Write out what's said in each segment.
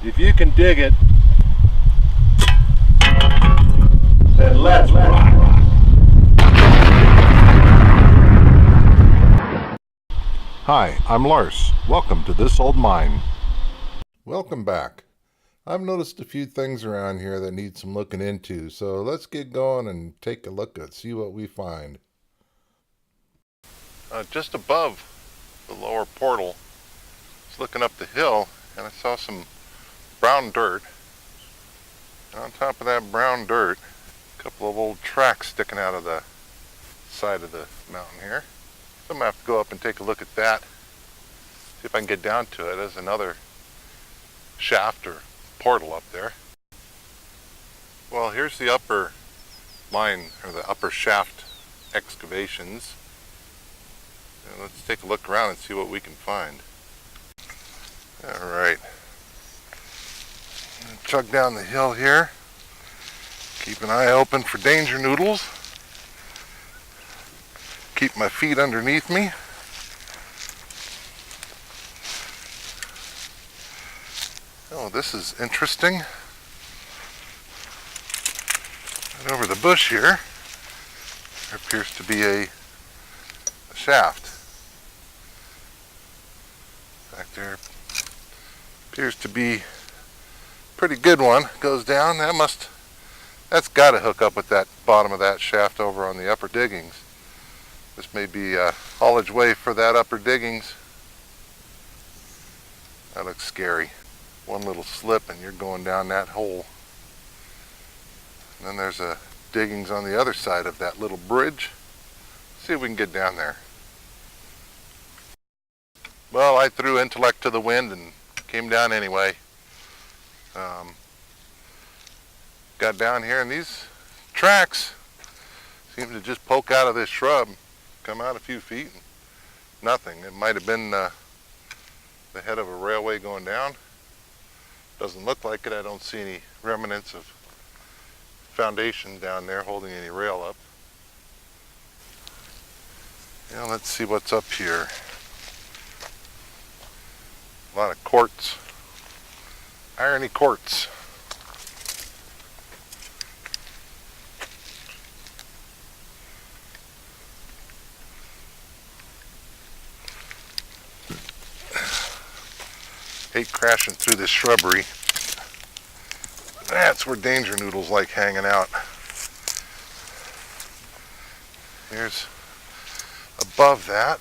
If you can dig it, then let's rock. Hi, I'm Lars. Welcome to This Old Mine. Welcome back. I've noticed a few things around here that need some looking into, so let's get going and take a look and see what we find. Just above the lower portal, I was looking up the hill and I saw some brown dirt. And on top of that brown dirt, a couple of old tracks sticking out of the side of the mountain here. So I'm going to have to go up and take a look at that, see if I can get down to it. There's another shaft or portal up there. Well, here's the upper mine, or the upper shaft excavations. And let's take a look around and see what we can find. Alright. Chug down the hill here. Keep an eye open for danger noodles. Keep my feet underneath me. Oh, this is interesting. Right over the bush here, there appears to be a shaft. In fact, there appears to be a pretty good one. Goes down. That's got to hook up with that bottom of that shaft over on the upper diggings. This may be a haulage way for that upper diggings. That looks scary. One little slip and you're going down that hole. And then there's a diggings on the other side of that little bridge. See if we can get down there. Well, I threw intellect to the wind and came down anyway. Got down here and these tracks seem to just poke out of this shrub, come out a few feet, and nothing. It might have been the head of a railway going down. Doesn't look like it. I don't see any remnants of foundation down there holding any rail up. Yeah, let's see what's up here. A lot of quartz. Irony quartz. Hate crashing through this shrubbery. That's where danger noodles like hanging out. Here's above that,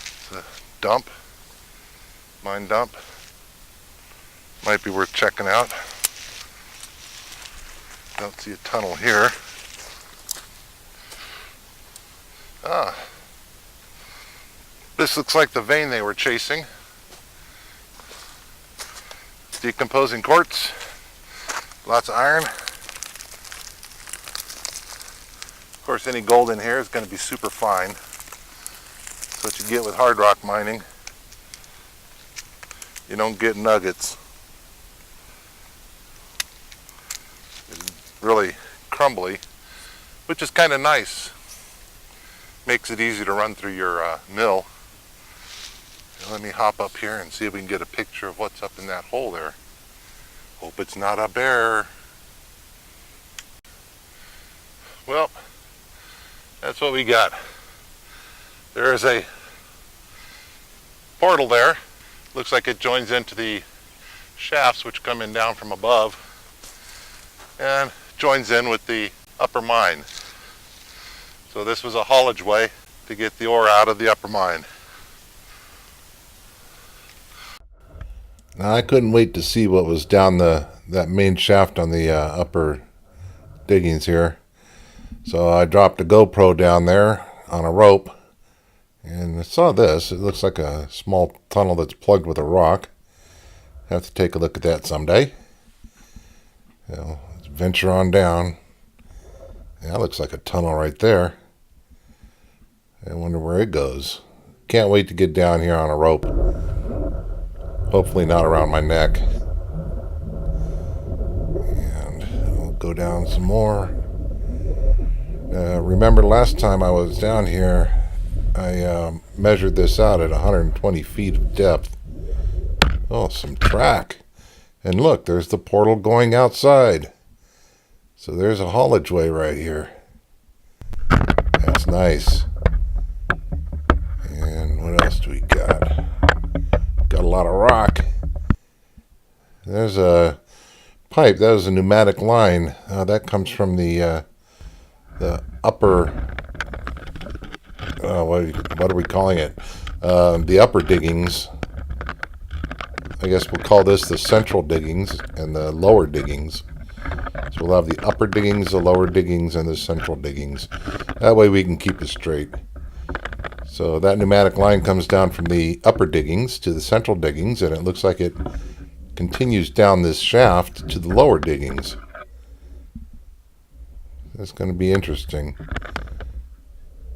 it's a dump, mine dump. Might be worth checking out. Don't see a tunnel here. This looks like the vein they were chasing. Decomposing quartz, lots of iron. Of course, any gold in here is going to be super fine. That's what you get with hard rock mining. You don't get nuggets. It's really crumbly, which is kind of nice. Makes it easy to run through your mill. Let me hop up here and see if we can get a picture of what's up in that hole there. Hope it's not a bear. Well, that's what we got. There is a portal there. Looks like it joins into the shafts which come in down from above and joins in with the upper mine. So this was a haulage way to get the ore out of the upper mine. Now, I couldn't wait to see what was down that main shaft on the upper diggings here. So I dropped a GoPro down there on a rope and I saw this. It looks like a small tunnel that's plugged with a rock. Have to take a look at that someday. Let's venture on down. Yeah, that looks like a tunnel right there. I wonder where it goes. Can't wait to get down here on a rope. Hopefully not around my neck. And I'll go down some more. Remember last time I was down here, I measured this out at 120 feet of depth. Oh, some track. And look, there's the portal going outside. So there's a haulage way right here. That's nice. And what else do we got? Got a lot of rock. There's a pipe. That was a pneumatic line. That comes from the upper. What are we calling it? The upper diggings. I guess we'll call this the central diggings and the lower diggings. So we'll have the upper diggings, the lower diggings, and the central diggings. That way we can keep it straight. So that pneumatic line comes down from the upper diggings to the central diggings, and it looks like it continues down this shaft to the lower diggings. That's going to be interesting.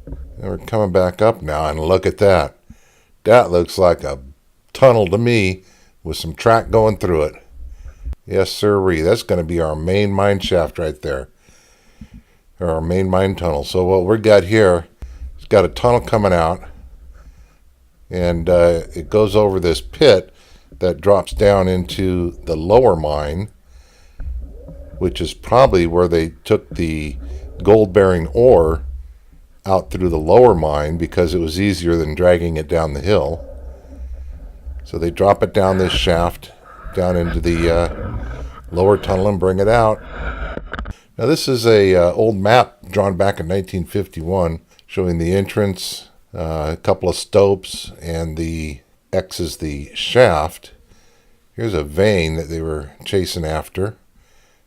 And we're coming back up now, and look at that. That looks like a tunnel to me with some track going through it. Yes, sirree. That's going to be our main mine shaft right there. Or our main mine tunnel. So what we got here, it's got a tunnel coming out. And it goes over this pit that drops down into the lower mine, which is probably where they took the gold-bearing ore out through the lower mine because it was easier than dragging it down the hill. So they drop it down this shaft, down into the lower tunnel and bring it out. Now this is a old map drawn back in 1951 showing the entrance, a couple of stopes, and the X is the shaft. Here's a vein that they were chasing after.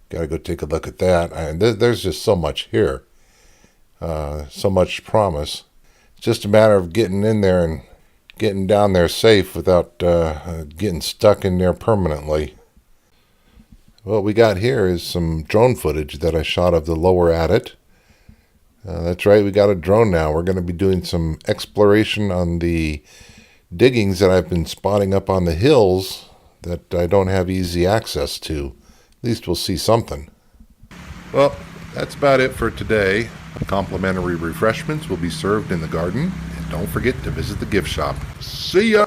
Got to go take a look at that. And there's just so much here. So much promise. It's just a matter of getting in there and getting down there safe without getting stuck in there permanently. What we got here is some drone footage that I shot of the lower adit. That's right, we got a drone now. We're going to be doing some exploration on the diggings that I've been spotting up on the hills that I don't have easy access to. At least we'll see something. Well, that's about it for today. Complimentary refreshments will be served in the garden. And don't forget to visit the gift shop. See ya!